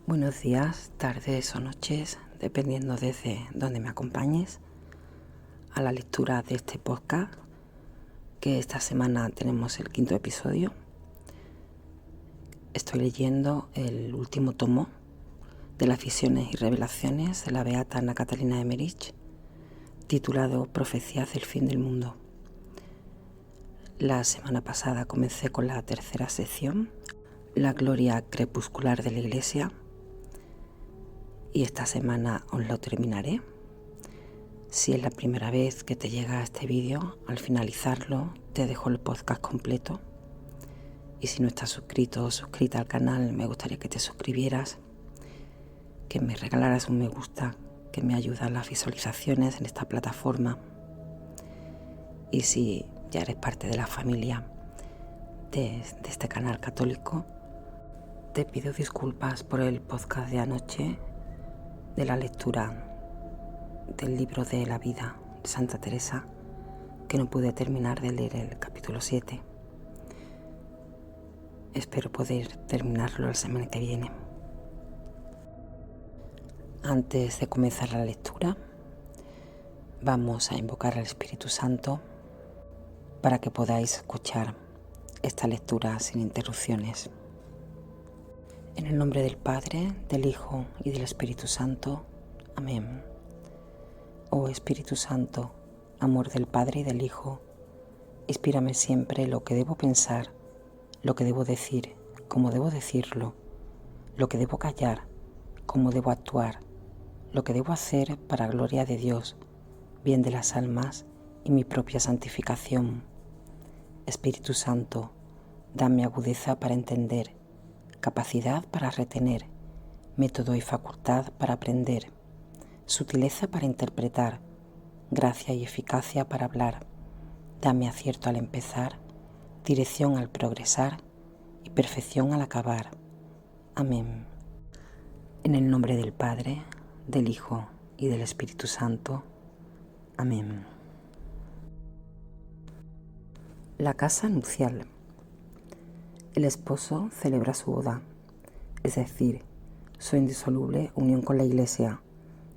Buenos días, tardes o noches, dependiendo desde donde me acompañes, a la lectura de este podcast, que esta semana tenemos el 5º episodio. Estoy leyendo el último tomo de las visiones y revelaciones de la beata Ana Catalina Emmerich, titulado Profecías del fin del mundo. La semana pasada comencé con la tercera sección, la gloria crepuscular de la Iglesia, y esta semana os lo terminaré. Si es la primera vez que te llega este vídeo, al finalizarlo te dejo el podcast completo. Y si no estás suscrito o suscrita al canal, me gustaría que te suscribieras, que me regalaras un me gusta, que me ayuda las visualizaciones en esta plataforma. Y si ya eres parte de la familia de este canal católico, te pido disculpas por el podcast de anoche de la lectura del libro de la vida de Santa Teresa, que no pude terminar de leer el capítulo 7. Espero poder terminarlo la semana que viene. Antes de comenzar la lectura, vamos a invocar al Espíritu Santo para que podáis escuchar esta lectura sin interrupciones. En el nombre del Padre, del Hijo y del Espíritu Santo. Amén. Oh Espíritu Santo, amor del Padre y del Hijo, inspírame siempre lo que debo pensar, lo que debo decir, cómo debo decirlo, lo que debo callar, cómo debo actuar, lo que debo hacer para gloria de Dios, bien de las almas y mi propia santificación. Espíritu Santo, dame agudeza para entender, capacidad para retener, método y facultad para aprender, sutileza para interpretar, gracia y eficacia para hablar. Dame acierto al empezar, dirección al progresar y perfección al acabar. Amén. En el nombre del Padre, del Hijo y del Espíritu Santo. Amén. La casa nupcial. El esposo celebra su boda, es decir, su indisoluble unión con la Iglesia,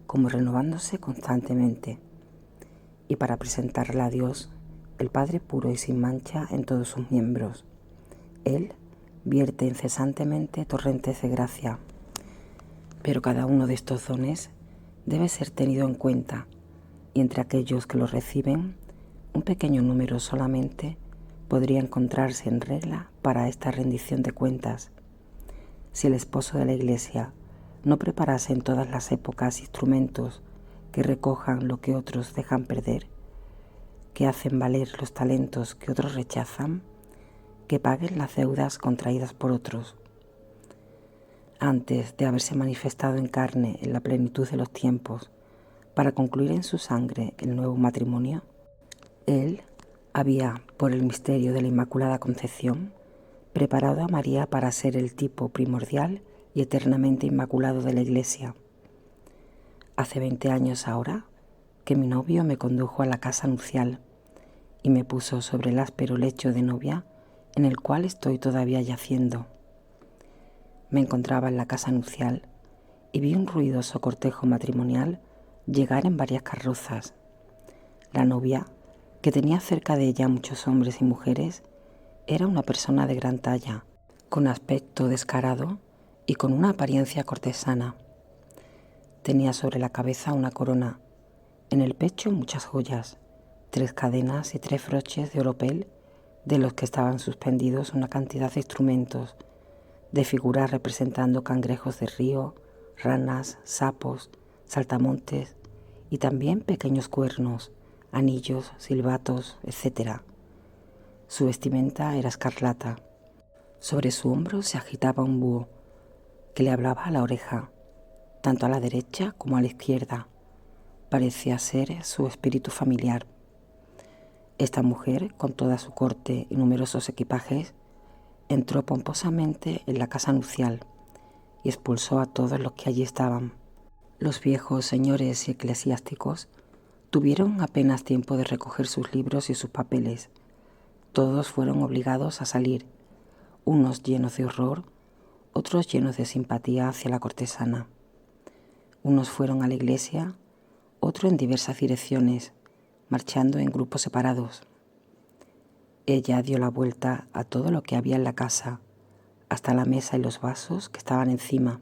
como renovándose constantemente, y para presentarla a Dios, el Padre puro y sin mancha en todos sus miembros. Él vierte incesantemente torrentes de gracia, pero cada uno de estos dones debe ser tenido en cuenta, y entre aquellos que los reciben, un pequeño número solamente podría encontrarse en regla para esta rendición de cuentas. Si el esposo de la Iglesia no preparase en todas las épocas instrumentos que recojan lo que otros dejan perder, que hacen valer los talentos que otros rechazan, que paguen las deudas contraídas por otros. Antes de haberse manifestado en carne en la plenitud de los tiempos, para concluir en su sangre el nuevo matrimonio, Él había, por el misterio de la Inmaculada Concepción, preparado a María para ser el tipo primordial y eternamente inmaculado de la Iglesia. Hace 20 años ahora que mi novio me condujo a la casa nupcial y me puso sobre el áspero lecho de novia en el cual estoy todavía yaciendo. Me encontraba en la casa nupcial y vi un ruidoso cortejo matrimonial llegar en varias carrozas. La novia, que tenía cerca de ella muchos hombres y mujeres, era una persona de gran talla, con aspecto descarado y con una apariencia cortesana. Tenía sobre la cabeza una corona, en el pecho muchas joyas, 3 cadenas y 3 broches de oropel, de los que estaban suspendidos una cantidad de instrumentos, de figuras representando cangrejos de río, ranas, sapos, saltamontes y también pequeños cuernos, anillos, silbatos, etc. Su vestimenta era escarlata. Sobre su hombro se agitaba un búho que le hablaba a la oreja, tanto a la derecha como a la izquierda. Parecía ser su espíritu familiar. Esta mujer, con toda su corte y numerosos equipajes, entró pomposamente en la casa nupcial y expulsó a todos los que allí estaban. Los viejos señores y eclesiásticos tuvieron apenas tiempo de recoger sus libros y sus papeles. Todos fueron obligados a salir, unos llenos de horror, otros llenos de simpatía hacia la cortesana. Unos fueron a la iglesia, otros en diversas direcciones, marchando en grupos separados. Ella dio la vuelta a todo lo que había en la casa, hasta la mesa y los vasos que estaban encima.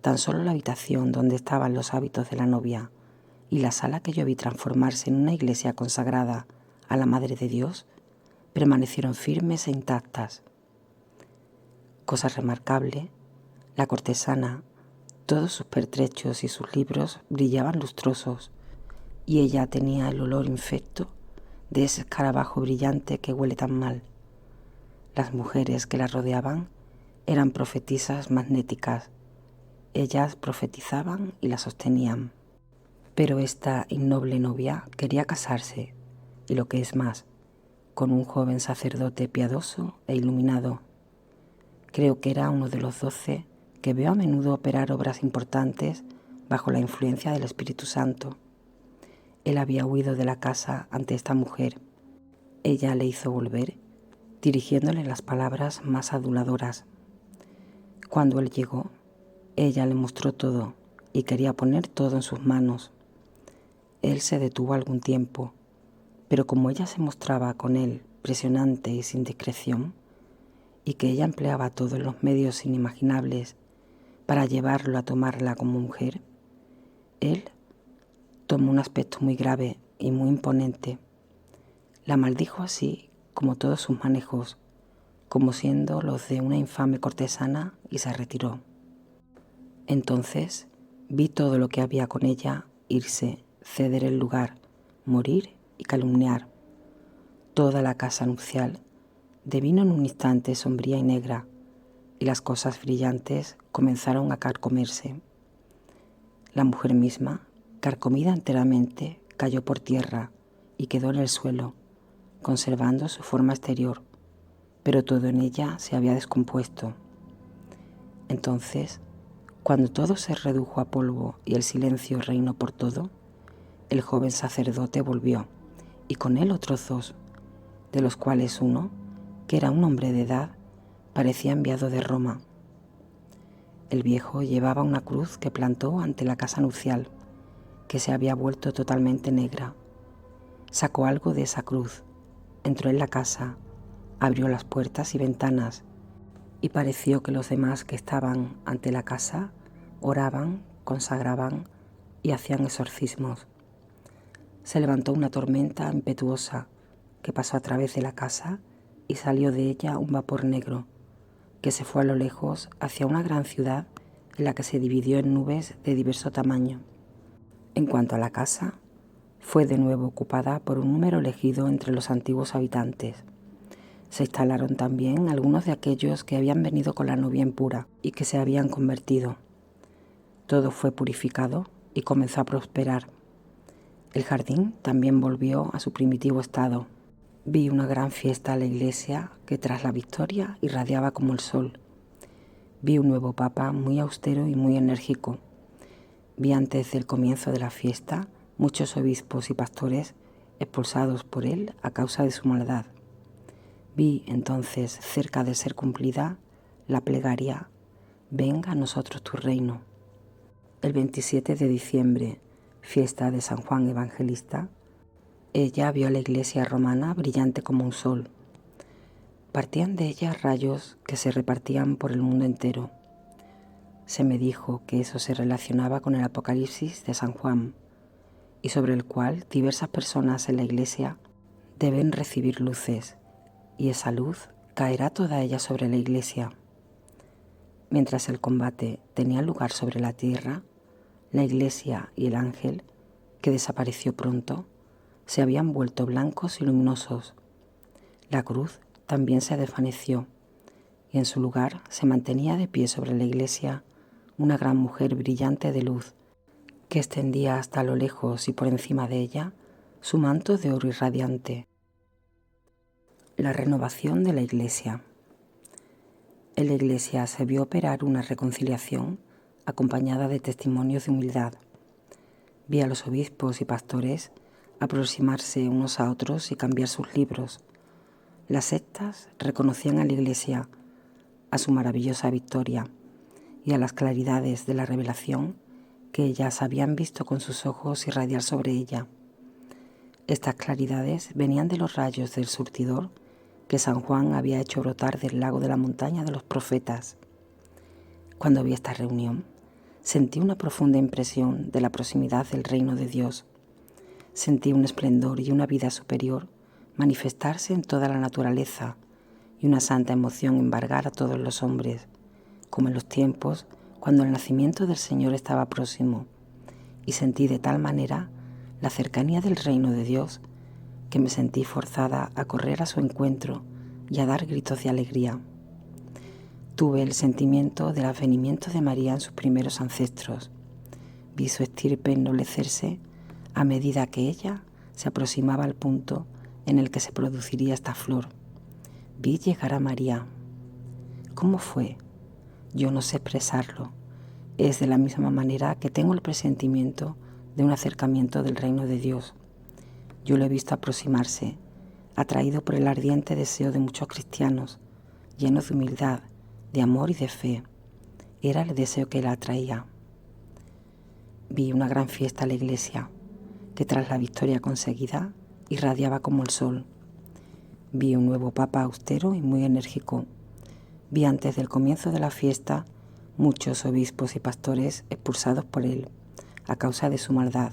Tan solo la habitación donde estaban los hábitos de la novia y la sala que yo vi transformarse en una iglesia consagrada a la Madre de Dios permanecieron firmes e intactas. Cosa remarcable, la cortesana, todos sus pertrechos y sus libros brillaban lustrosos, y ella tenía el olor infecto de ese escarabajo brillante que huele tan mal. Las mujeres que la rodeaban eran profetisas magnéticas. Ellas profetizaban y la sostenían. Pero esta innoble novia quería casarse, y lo que es más, con un joven sacerdote piadoso e iluminado. Creo que era uno de los 12 que veo a menudo operar obras importantes bajo la influencia del Espíritu Santo. Él había huido de la casa ante esta mujer. Ella le hizo volver, dirigiéndole las palabras más aduladoras. Cuando él llegó, ella le mostró todo y quería poner todo en sus manos. Él se detuvo algún tiempo, pero como ella se mostraba con él presionante y sin discreción, y que ella empleaba todos los medios inimaginables para llevarlo a tomarla como mujer, él tomó un aspecto muy grave y muy imponente. La maldijo así como todos sus manejos, como siendo los de una infame cortesana, y se retiró. Entonces vi todo lo que había con ella irse, ceder el lugar, morir y calumniar. Toda la casa nupcial devino en un instante sombría y negra, y las cosas brillantes comenzaron a carcomerse. La mujer misma, carcomida enteramente, cayó por tierra y quedó en el suelo, conservando su forma exterior, pero todo en ella se había descompuesto. Entonces, cuando todo se redujo a polvo y el silencio reinó por todo, el joven sacerdote volvió, y con él otros 2, de los cuales uno, que era un hombre de edad, parecía enviado de Roma. El viejo llevaba una cruz que plantó ante la casa nupcial, que se había vuelto totalmente negra. Sacó algo de esa cruz, entró en la casa, abrió las puertas y ventanas, y pareció que los demás que estaban ante la casa oraban, consagraban y hacían exorcismos. Se levantó una tormenta impetuosa que pasó a través de la casa y salió de ella un vapor negro que se fue a lo lejos hacia una gran ciudad en la que se dividió en nubes de diverso tamaño. En cuanto a la casa, fue de nuevo ocupada por un número elegido entre los antiguos habitantes. Se instalaron también algunos de aquellos que habían venido con la novia impura y que se habían convertido. Todo fue purificado y comenzó a prosperar. El jardín también volvió a su primitivo estado. Vi una gran fiesta a la iglesia que tras la victoria irradiaba como el sol. Vi un nuevo papa muy austero y muy enérgico. Vi antes del comienzo de la fiesta muchos obispos y pastores expulsados por él a causa de su maldad. Vi entonces, cerca de ser cumplida, la plegaria: venga a nosotros tu reino. El 27 de diciembre, fiesta de San Juan Evangelista, ella vio a la iglesia romana brillante como un sol. Partían de ella rayos que se repartían por el mundo entero. Se me dijo que eso se relacionaba con el Apocalipsis de San Juan, y sobre el cual diversas personas en la iglesia deben recibir luces, y esa luz caerá toda ella sobre la iglesia. Mientras el combate tenía lugar sobre la tierra, la iglesia y el ángel, que desapareció pronto, se habían vuelto blancos y luminosos. La cruz también se desvaneció, y en su lugar se mantenía de pie sobre la iglesia una gran mujer brillante de luz, que extendía hasta lo lejos y por encima de ella su manto de oro irradiante. La renovación de la iglesia. En la iglesia se vio operar una reconciliación acompañada de testimonios de humildad. Vi a los obispos y pastores aproximarse unos a otros y cambiar sus libros. Las sectas reconocían a la iglesia, a su maravillosa victoria y a las claridades de la revelación que ellas habían visto con sus ojos irradiar sobre ella. Estas claridades venían de los rayos del surtidor que San Juan había hecho brotar del lago de la montaña de los profetas. Cuando vi esta reunión, sentí una profunda impresión de la proximidad del reino de Dios. Sentí un esplendor y una vida superior manifestarse en toda la naturaleza y una santa emoción embargar a todos los hombres, como en los tiempos cuando el nacimiento del Señor estaba próximo, y sentí de tal manera la cercanía del reino de Dios que me sentí forzada a correr a su encuentro y a dar gritos de alegría. Tuve el sentimiento del advenimiento de María en sus primeros ancestros. Vi su estirpe ennoblecerse a medida que ella se aproximaba al punto en el que se produciría esta flor. Vi llegar a María. ¿Cómo fue? Yo no sé expresarlo. Es de la misma manera que tengo el presentimiento de un acercamiento del reino de Dios. Yo lo he visto aproximarse, atraído por el ardiente deseo de muchos cristianos, llenos de humildad, de amor y de fe. Era el deseo que la atraía. Vi una gran fiesta en la iglesia, que tras la victoria conseguida irradiaba como el sol. Vi un nuevo papa austero y muy enérgico. Vi antes del comienzo de la fiesta muchos obispos y pastores expulsados por él a causa de su maldad.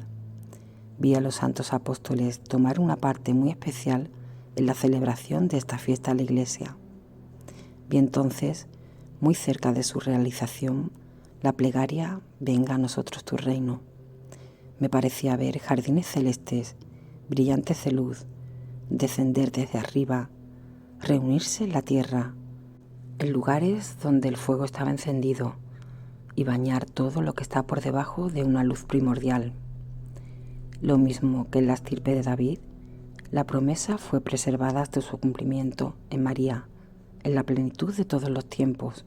Vi a los santos apóstoles tomar una parte muy especial en la celebración de esta fiesta en la iglesia. Vi entonces, muy cerca de su realización, la plegaria «Venga a nosotros tu reino». Me parecía ver jardines celestes, brillantes de luz, descender desde arriba, reunirse en la tierra, en lugares donde el fuego estaba encendido, y bañar todo lo que está por debajo de una luz primordial. Lo mismo que en la estirpe de David, la promesa fue preservada hasta su cumplimiento en María, en la plenitud de todos los tiempos.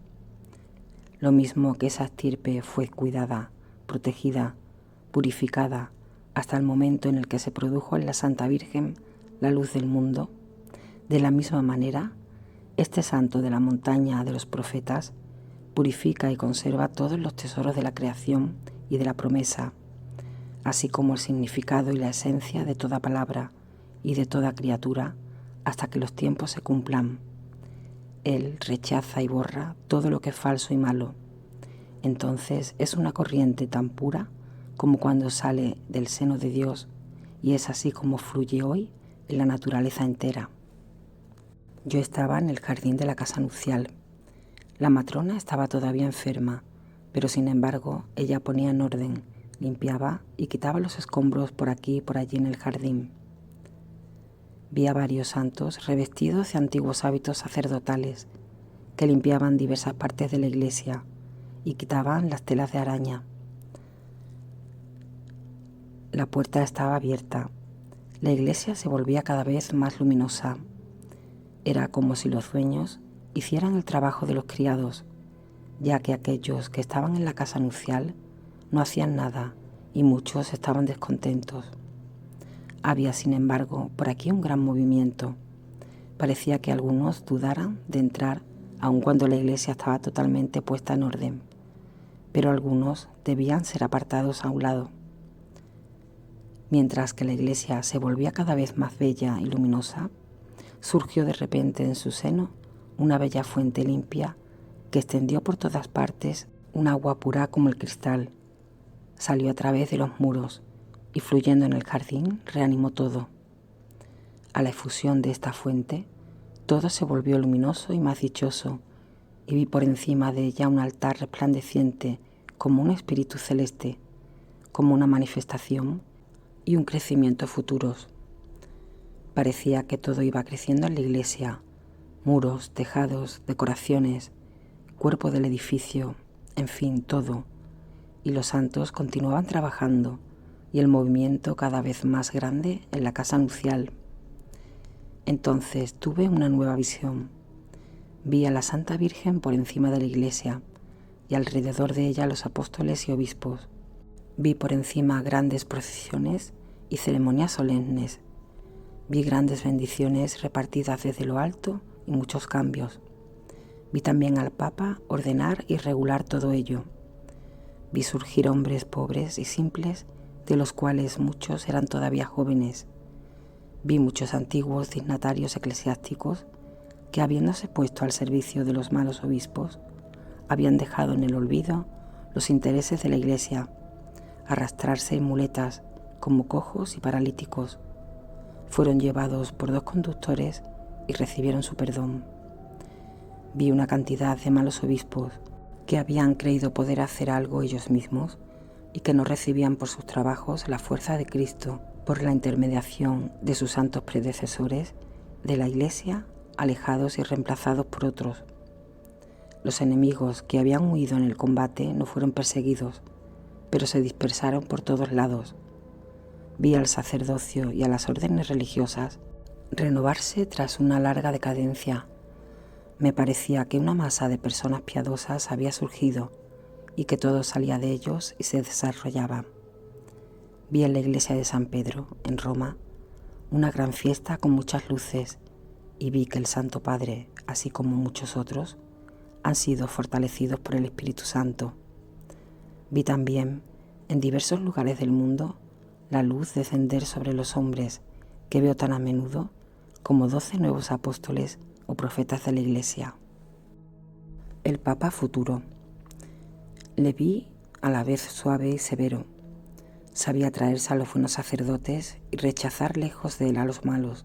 Lo mismo que esa estirpe fue cuidada, protegida, purificada, hasta el momento en el que se produjo en la Santa Virgen la luz del mundo, de la misma manera, este santo de la montaña de los profetas purifica y conserva todos los tesoros de la creación y de la promesa, así como el significado y la esencia de toda palabra y de toda criatura, hasta que los tiempos se cumplan. Él rechaza y borra todo lo que es falso y malo. Entonces es una corriente tan pura como cuando sale del seno de Dios, y es así como fluye hoy en la naturaleza entera. Yo estaba en el jardín de la casa nupcial. La matrona estaba todavía enferma, pero sin embargo ella ponía en orden, limpiaba y quitaba los escombros por aquí y por allí en el jardín. Vi a varios santos revestidos de antiguos hábitos sacerdotales que limpiaban diversas partes de la iglesia y quitaban las telas de araña. La puerta estaba abierta. La iglesia se volvía cada vez más luminosa. Era como si los dueños hicieran el trabajo de los criados, ya que aquellos que estaban en la casa nupcial no hacían nada y muchos estaban descontentos. Había, sin embargo, por aquí un gran movimiento. Parecía que algunos dudaran de entrar aun cuando la iglesia estaba totalmente puesta en orden, pero algunos debían ser apartados a un lado. Mientras que la iglesia se volvía cada vez más bella y luminosa, surgió de repente en su seno una bella fuente limpia que extendió por todas partes un agua pura como el cristal. Salió a través de los muros y fluyendo en el jardín reanimó todo. A la efusión de esta fuente, todo se volvió luminoso y más dichoso, y vi por encima de ella un altar resplandeciente como un espíritu celeste, como una manifestación y un crecimiento futuros. Parecía que todo iba creciendo en la iglesia, muros, tejados, decoraciones, cuerpo del edificio, en fin, todo. Y los santos continuaban trabajando y el movimiento cada vez más grande en la casa nupcial. Entonces tuve una nueva visión. Vi a la Santa Virgen por encima de la iglesia y alrededor de ella los apóstoles y obispos. Vi por encima grandes procesiones y ceremonias solemnes. Vi grandes bendiciones repartidas desde lo alto y muchos cambios. Vi también al Papa ordenar y regular todo ello. Vi surgir hombres pobres y simples, de los cuales muchos eran todavía jóvenes. Vi muchos antiguos dignatarios eclesiásticos que, habiéndose puesto al servicio de los malos obispos, habían dejado en el olvido los intereses de la Iglesia, arrastrarse en muletas como cojos y paralíticos. Fueron llevados por 2 conductores y recibieron su perdón. Vi una cantidad de malos obispos que habían creído poder hacer algo ellos mismos y que no recibían por sus trabajos la fuerza de Cristo por la intermediación de sus santos predecesores de la Iglesia, alejados y reemplazados por otros. Los enemigos que habían huido en el combate no fueron perseguidos, pero se dispersaron por todos lados. Vi al sacerdocio y a las órdenes religiosas renovarse tras una larga decadencia. Me parecía que una masa de personas piadosas había surgido y que todo salía de ellos y se desarrollaba. Vi en la iglesia de San Pedro, en Roma, una gran fiesta con muchas luces, y vi que el Santo Padre, así como muchos otros, han sido fortalecidos por el Espíritu Santo. Vi también, en diversos lugares del mundo, la luz descender sobre los hombres que veo tan a menudo como 12 nuevos apóstoles o profetas de la Iglesia. El Papa futuro. Le vi a la vez suave y severo. Sabía traerse a los buenos sacerdotes y rechazar lejos de él a los malos.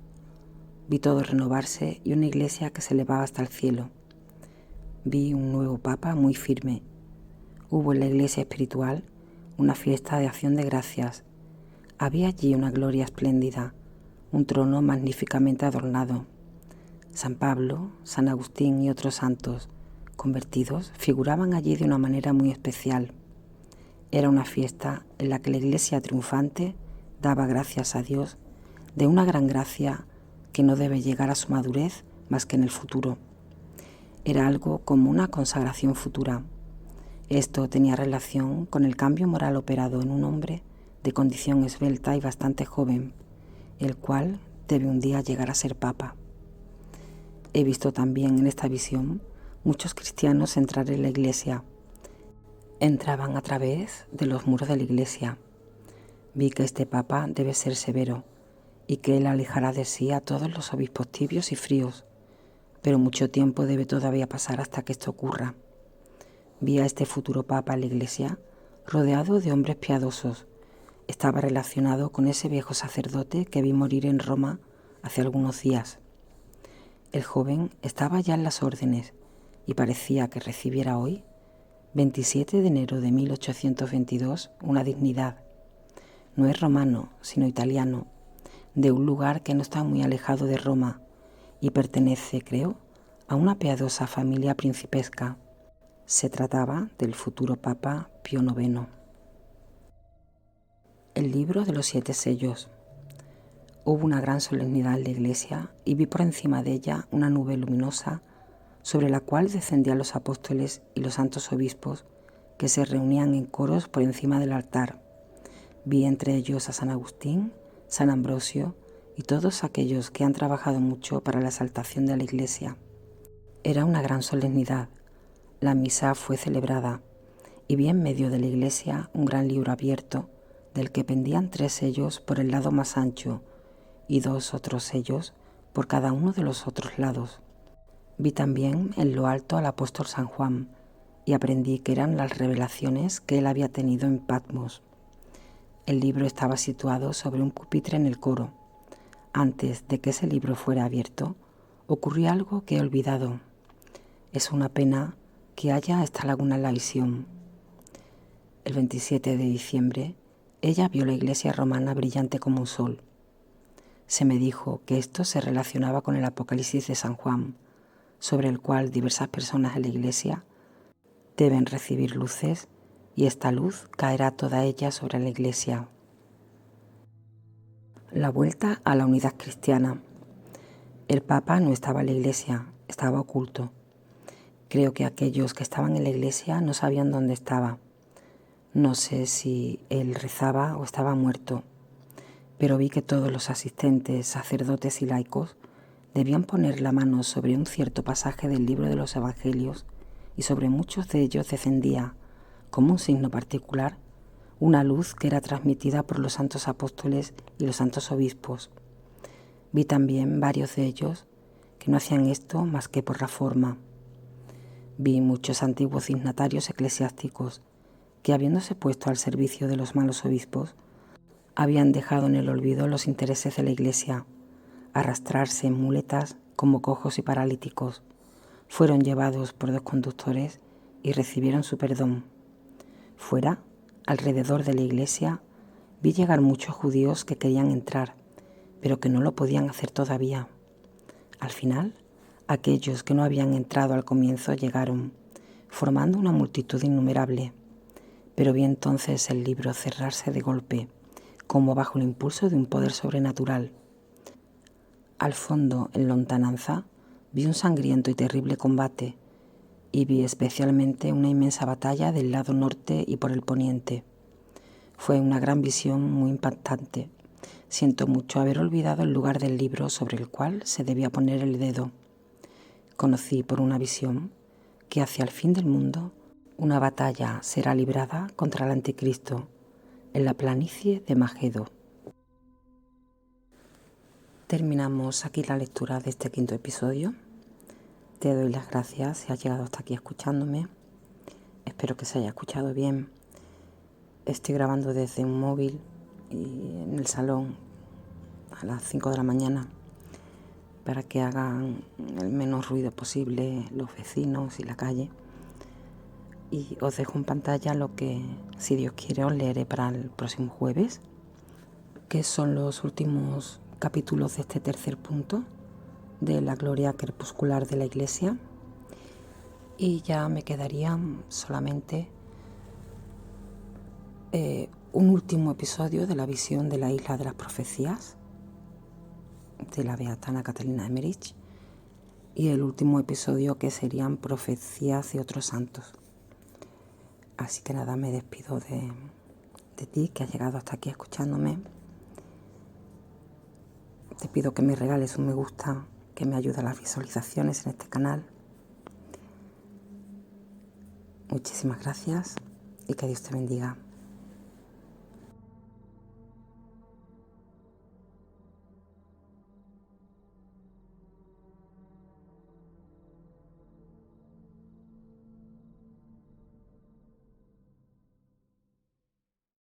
Vi todo renovarse y una iglesia que se elevaba hasta el cielo. Vi un nuevo Papa muy firme. Hubo en la iglesia espiritual una fiesta de acción de gracias. Había allí una gloria espléndida, un trono magníficamente adornado. San Pablo, San Agustín y otros santos convertidos figuraban allí de una manera muy especial. Era una fiesta en la que la iglesia triunfante daba gracias a Dios de una gran gracia que no debe llegar a su madurez más que en el futuro. Era algo como una consagración futura. Esto tenía relación con el cambio moral operado en un hombre de condición esbelta y bastante joven, el cual debe un día llegar a ser papa. He visto también en esta visión muchos cristianos entrar en la iglesia. Entraban a través de los muros de la iglesia. Vi que este papa debe ser severo y que él alejará de sí a todos los obispos tibios y fríos, pero mucho tiempo debe todavía pasar hasta que esto ocurra. Vi a este futuro papa en la iglesia rodeado de hombres piadosos. Estaba relacionado con ese viejo sacerdote que vi morir en Roma hace algunos días. El joven estaba ya en las órdenes y parecía que recibiera hoy, 27 de enero de 1822, una dignidad. No es romano, sino italiano, de un lugar que no está muy alejado de Roma y pertenece, creo, a una piadosa familia principesca. Se trataba del futuro Papa Pío IX. El libro de los 7 sellos. Hubo una gran solemnidad en la iglesia y vi por encima de ella una nube luminosa sobre la cual descendían los apóstoles y los santos obispos que se reunían en coros por encima del altar. Vi entre ellos a San Agustín, San Ambrosio y todos aquellos que han trabajado mucho para la exaltación de la iglesia. Era una gran solemnidad. La misa fue celebrada y vi en medio de la iglesia un gran libro abierto del que pendían 3 sellos por el lado más ancho y 2 otros sellos por cada uno de los otros lados. Vi también en lo alto al apóstol San Juan y aprendí que eran las revelaciones que él había tenido en Patmos. El libro estaba situado sobre un pupitre en el coro. Antes de que ese libro fuera abierto, ocurrió algo que he olvidado. Es una pena que haya esta laguna en la visión. El 27 de diciembre, ella vio la iglesia romana brillante como un sol. Se me dijo que esto se relacionaba con el Apocalipsis de San Juan, sobre el cual diversas personas en la iglesia deben recibir luces y esta luz caerá toda ella sobre la iglesia. La vuelta a la unidad cristiana. El Papa no estaba en la iglesia, estaba oculto. Creo que aquellos que estaban en la iglesia no sabían dónde estaba. No sé si él rezaba o estaba muerto, pero vi que todos los asistentes, sacerdotes y laicos debían poner la mano sobre un cierto pasaje del libro de los Evangelios y sobre muchos de ellos descendía, como un signo particular, una luz que era transmitida por los santos apóstoles y los santos obispos. Vi también varios de ellos que no hacían esto más que por la forma. Vi muchos antiguos dignatarios eclesiásticos que, habiéndose puesto al servicio de los malos obispos, habían dejado en el olvido los intereses de la Iglesia, arrastrarse en muletas como cojos y paralíticos. Fueron llevados por 2 conductores y recibieron su perdón. Fuera, alrededor de la iglesia, vi llegar muchos judíos que querían entrar, pero que no lo podían hacer todavía. Al final, aquellos que no habían entrado al comienzo llegaron, formando una multitud innumerable. Pero vi entonces el libro cerrarse de golpe, como bajo el impulso de un poder sobrenatural. Al fondo, en lontananza, vi un sangriento y terrible combate, y vi especialmente una inmensa batalla del lado norte y por el poniente. Fue una gran visión muy impactante. Siento mucho haber olvidado el lugar del libro sobre el cual se debía poner el dedo. Conocí por una visión que hacia el fin del mundo una batalla será librada contra el anticristo en la planicie de Magedo. Terminamos aquí la lectura de este 5º episodio. Te doy las gracias si has llegado hasta aquí escuchándome. Espero que se haya escuchado bien. Estoy grabando desde un móvil y en el salón a las 5 de la mañana para que hagan el menos ruido posible los vecinos y la calle. Y os dejo en pantalla lo que, si Dios quiere, os leeré para el próximo jueves, que son los últimos capítulos de este 3er punto de la gloria crepuscular de la Iglesia. Y ya me quedaría solamente un último episodio de la visión de la Isla de las Profecías de la beata Ana Catalina Emmerich, y el último episodio que serían profecías de otros santos. Así que nada, me despido de ti que has llegado hasta aquí escuchándome. Te pido que me regales un me gusta, que me ayude a las visualizaciones en este canal. Muchísimas gracias y que Dios te bendiga.